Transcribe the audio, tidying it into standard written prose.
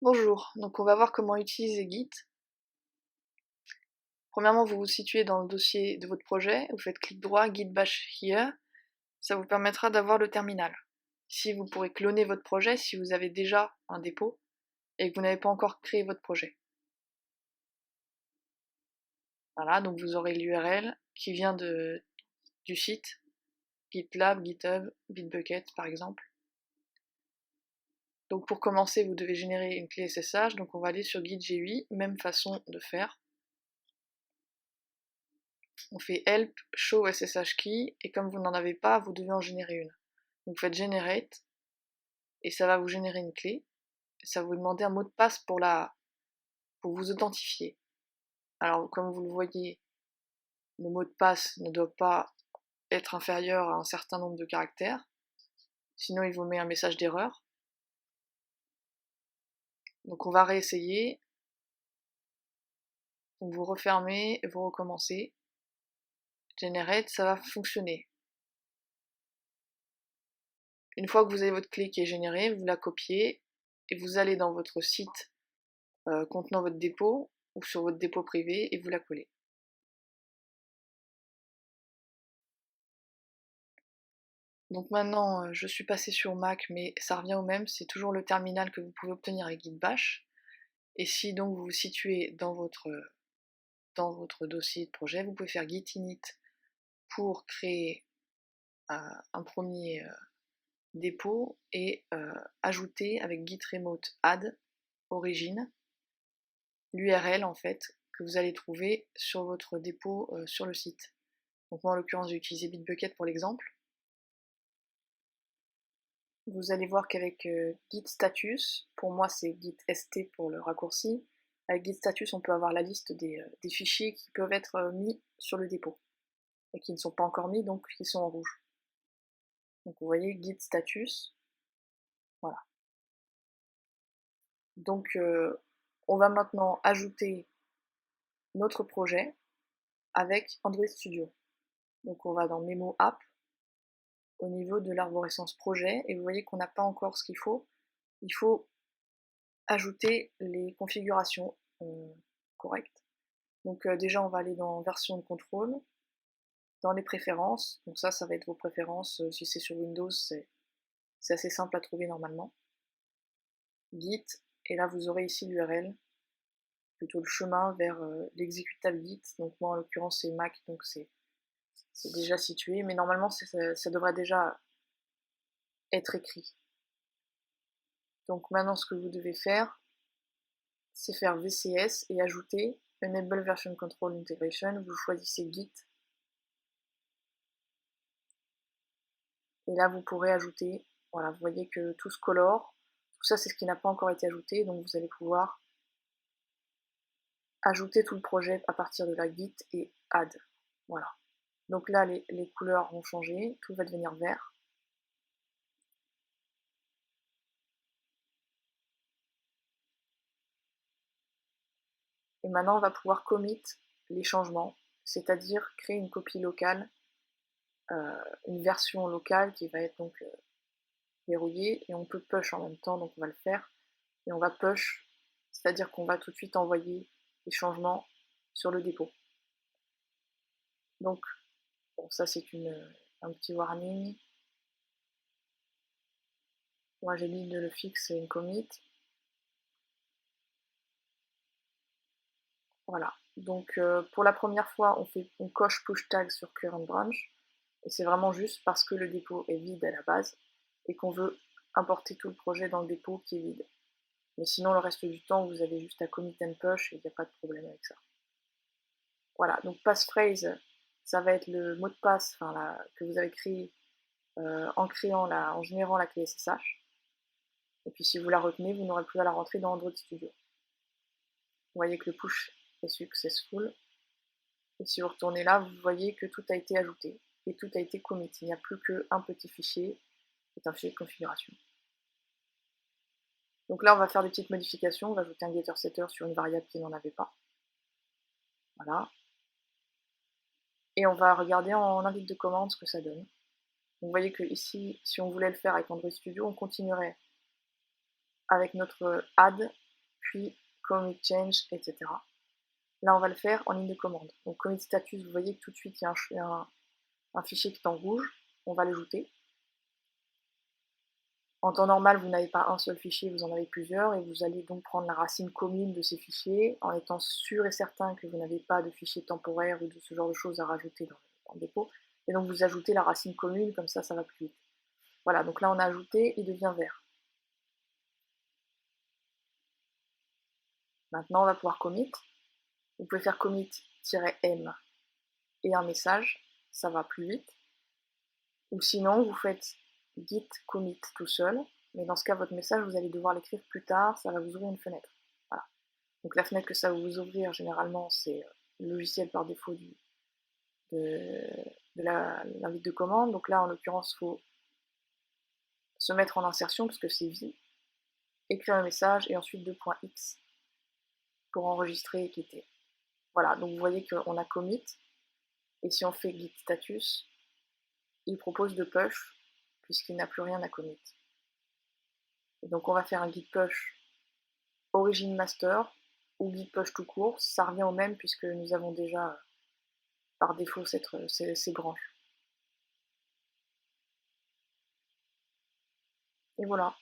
Bonjour, donc on va voir comment utiliser Git. Premièrement, vous vous situez dans le dossier de votre projet, vous faites clic droit, Git Bash Here, ça vous permettra d'avoir le terminal. Ici, vous pourrez cloner votre projet si vous avez déjà un dépôt et que vous n'avez pas encore créé votre projet. Voilà, donc vous aurez l'URL qui vient du site, GitLab, GitHub, Bitbucket par exemple. Donc pour commencer, vous devez générer une clé SSH, donc on va aller sur Git GUI, même façon de faire. On fait help show SSH key et comme vous n'en avez pas, vous devez en générer une. Donc vous faites generate et ça va vous générer une clé. Ça va vous demander un mot de passe pour vous authentifier. Alors comme vous le voyez, le mot de passe ne doit pas être inférieur à un certain nombre de caractères, sinon il vous met un message d'erreur. Donc on va réessayer. Donc vous refermez, vous recommencez. Generate, ça va fonctionner. Une fois que vous avez votre clé qui est générée, vous la copiez et vous allez dans votre site contenant votre dépôt ou sur votre dépôt privé et vous la collez. Donc maintenant, je suis passée sur Mac, mais ça revient au même, c'est toujours le terminal que vous pouvez obtenir avec Git Bash. Et si donc vous vous situez dans votre dossier de projet, vous pouvez faire git init pour créer un premier dépôt et ajouter avec git remote add origine l'URL en fait que vous allez trouver sur votre dépôt sur le site. Donc moi en l'occurrence j'ai utilisé Bitbucket pour l'exemple. Vous allez voir qu'avec git status, pour moi c'est git st pour le raccourci, avec git status on peut avoir la liste des fichiers qui peuvent être mis sur le dépôt et qui ne sont pas encore mis donc qui sont en rouge. Donc vous voyez git status, voilà. Donc on va maintenant ajouter notre projet avec Android Studio. Donc on va dans Memo App au niveau de l'arborescence projet et vous voyez qu'on n'a pas encore ce qu'il faut. Il faut ajouter les configurations correctes. Donc déjà on va aller dans version de contrôle, dans les préférences, donc ça va être vos préférences, si c'est sur Windows c'est assez simple à trouver normalement. Git, et là vous aurez ici l'URL, plutôt le chemin vers l'exécutable Git, donc moi en l'occurrence c'est Mac donc c'est déjà situé, mais normalement ça devrait déjà être écrit. Donc maintenant ce que vous devez faire, c'est faire VCS et ajouter Enable Version Control Integration, vous choisissez Git, et là vous pourrez ajouter, voilà, vous voyez que tout se colore, tout ça c'est ce qui n'a pas encore été ajouté, donc vous allez pouvoir ajouter tout le projet à partir de la Git et Add, voilà. Donc là les couleurs vont changer, tout va devenir vert. Et maintenant on va pouvoir commit les changements, c'est-à-dire créer une copie locale, une version locale qui va être donc verrouillée, et on peut push en même temps, donc on va le faire, et on va push, c'est-à-dire qu'on va tout de suite envoyer les changements sur le dépôt. Donc bon, ça c'est un petit warning. Moi j'ai mis de le fixe et une commit. Voilà. Donc pour la première fois, on coche push tag sur current branch, et c'est vraiment juste parce que le dépôt est vide à la base et qu'on veut importer tout le projet dans le dépôt qui est vide. Mais sinon le reste du temps, vous avez juste à commit and push et il n'y a pas de problème avec ça. Voilà, donc passphrase, ça va être le mot de passe que vous avez créé en générant la clé SSH. Et puis si vous la retenez, vous n'aurez plus à la rentrer dans Android Studio. Vous voyez que le push est successful. Et si vous retournez là, vous voyez que tout a été ajouté et tout a été commit. Il n'y a plus qu'un petit fichier, qui est un fichier de configuration. Donc là, on va faire des petites modifications. On va ajouter un getter setter sur une variable qui n'en avait pas. Voilà. Et on va regarder en invite de commande ce que ça donne. Donc vous voyez que ici, si on voulait le faire avec Android Studio, on continuerait avec notre add puis commit change, etc. Là, on va le faire en ligne de commande. Donc commit status, vous voyez que tout de suite, il y a un fichier qui est en rouge. On va l'ajouter. En temps normal, vous n'avez pas un seul fichier, vous en avez plusieurs, et vous allez donc prendre la racine commune de ces fichiers, en étant sûr et certain que vous n'avez pas de fichier temporaire ou de ce genre de choses à rajouter dans le dépôt. Et donc vous ajoutez la racine commune, comme ça va plus vite. Voilà, donc là on a ajouté, il devient vert. Maintenant on va pouvoir commit. Vous pouvez faire commit-m et un message, ça va plus vite. Ou sinon vous faites git commit tout seul, mais dans ce cas votre message vous allez devoir l'écrire plus tard, ça va vous ouvrir une fenêtre. Voilà. Donc la fenêtre que ça va vous ouvrir généralement c'est le logiciel par défaut de l'invite de commande. Donc là en l'occurrence il faut se mettre en insertion parce que c'est vie, écrire un message et ensuite 2.x pour enregistrer et quitter. Voilà, donc vous voyez qu'on a commit, et si on fait git status, il propose de push puisqu'il n'a plus rien à commit. Et donc on va faire un git push origin master ou git push tout court, ça revient au même puisque nous avons déjà par défaut ces branches. Et voilà.